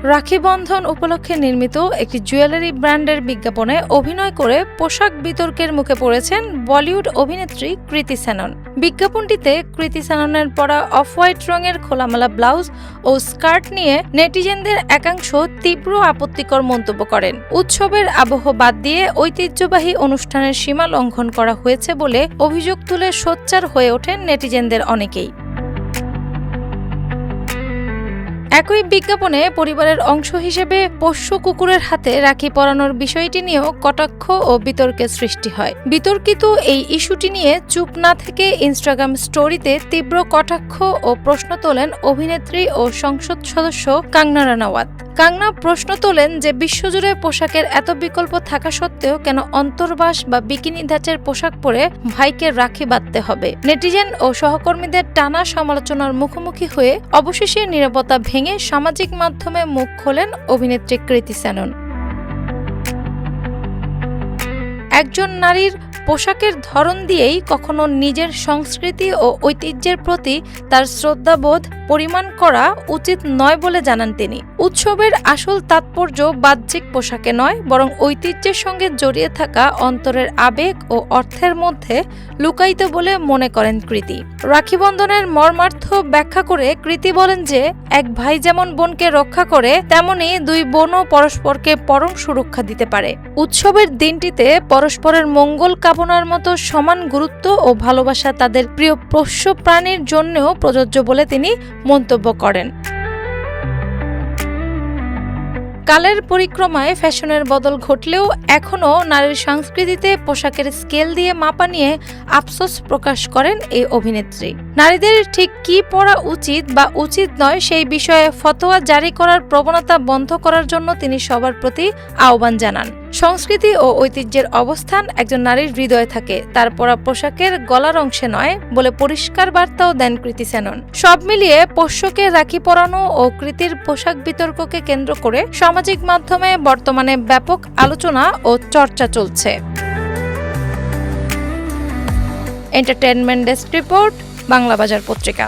রাখি বন্ধন উপলক্ষে নির্মিত একটি জুয়েলারি ব্র্যান্ডের বিজ্ঞাপনে অভিনয় করে পোশাক বিতর্কের মুখে পড়েছেন বলিউড অভিনেত্রী কৃতি সেনন। বিজ্ঞাপনটিতে কৃতি সেননের পরা অফ হোয়াইট রঙের খোলামেলা ব্লাউজ ও স্কার্ট নিয়ে নেটিজেনদের একাংশ তীব্র আপত্তিকর মন্তব্য করেন। উৎসবের আবহ বাদ দিয়ে ঐতিহ্যবাহী অনুষ্ঠানের সীমা লঙ্ঘন করা হয়েছে বলে অভিযোগ তুলে সোচ্চার হয়ে ওঠেন নেটিজেনদের অনেকেই। একই বিজ্ঞাপনে পরিবারের অংশ হিসেবে পোষ্য কুকুরের হাতে রাখি পরানোর বিষয়টি নিয়েও কটাক্ষ ও বিতর্কের সৃষ্টি হয়। বিতর্কিত এই ইস্যুটি নিয়ে চুপ না থেকে ইনস্টাগ্রাম স্টোরিতে তীব্র কটাক্ষ ও প্রশ্ন তোলেন অভিনেত্রী ও সংসদ সদস্য কঙ্গনা রানাওয়াত। কঙ্গনা প্রশ্ন তোলেন যে বিশ্বজুড়ে পোশাকের এত বিকল্প থাকা সত্ত্বেও কেন অন্তর্বাস বা বিকিনি ধাঁচের পোশাক পরে ভাইকে রাখি বাঁধতে হবে। নেটিজেন ও সহকর্মীদের টানা সমালোচনার মুখোমুখি হয়ে অবশেষে নীরবতা ভেঙে সামাজিক মাধ্যমে মুখ খোলেন অভিনেত্রী কৃতি সেনন। একজন নারীর পোশাকের ধরন দিয়েই কখনো নিজের সংস্কৃতি ও ঐতিহ্যের প্রতি তার শ্রদ্ধাবোধ পরিমাণ করা উচিত নয় বলে জানান তিনি। উৎসবের আসল তাৎপর্য বাহ্যিক পোশাকে নয়, বরং ঐতিহ্যের সঙ্গে জড়িয়ে থাকা অন্তরের আবেগ ও অর্থের মধ্যে লুকায়িত বলে মনে করেন কৃতি। রাখি বন্ধনের মর্মার্থ ব্যাখ্যা করে কৃতি বলেন যে এক ভাই যেমন বোনকে রক্ষা করে, তেমনি দুই বোনও পরস্পরকে পরম সুরক্ষা দিতে পারে। উৎসবের দিনটিতে পরস্পরের মঙ্গল কামনার মতো সমান গুরুত্ব ও ভালোবাসা তাদের প্রিয় পোষ্য প্রাণীর জন্যও প্রযোজ্য বলে তিনি মন্তব্য করেন। কালের পরিক্রমায় ফ্যাশনের বদল ঘটলেও এখনও নারীর সংস্কৃতিতে পোশাকের স্কেল দিয়ে মাপা নিয়ে আফসোস প্রকাশ করেন এই অভিনেত্রী। নারীদের ঠিক কি পরা উচিত বা উচিত নয় সেই বিষয়ে ফতোয়া জারি করার প্রবণতা বন্ধ করার জন্য তিনি সবার প্রতি আহ্বান জানান। সংস্কৃতি ও ঐতিহ্যের অবস্থান একজন নারীর হৃদয়ে থাকে, তার পরা পোশাকের গলার অংশে নয় বলে পরিষ্কার বার্তাও দেন কৃতি সেনন। সব মিলিয়ে পোষ্যকে রাখি পরানো ও কৃতির পোশাক বিতর্ককে কেন্দ্র করে সামাজিক মাধ্যমে বর্তমানে ব্যাপক আলোচনা ও চর্চা চলছে। এন্টারটেইনমেন্ট ডেস্ক রিপোর্ট, বাংলা বাজার পত্রিকা।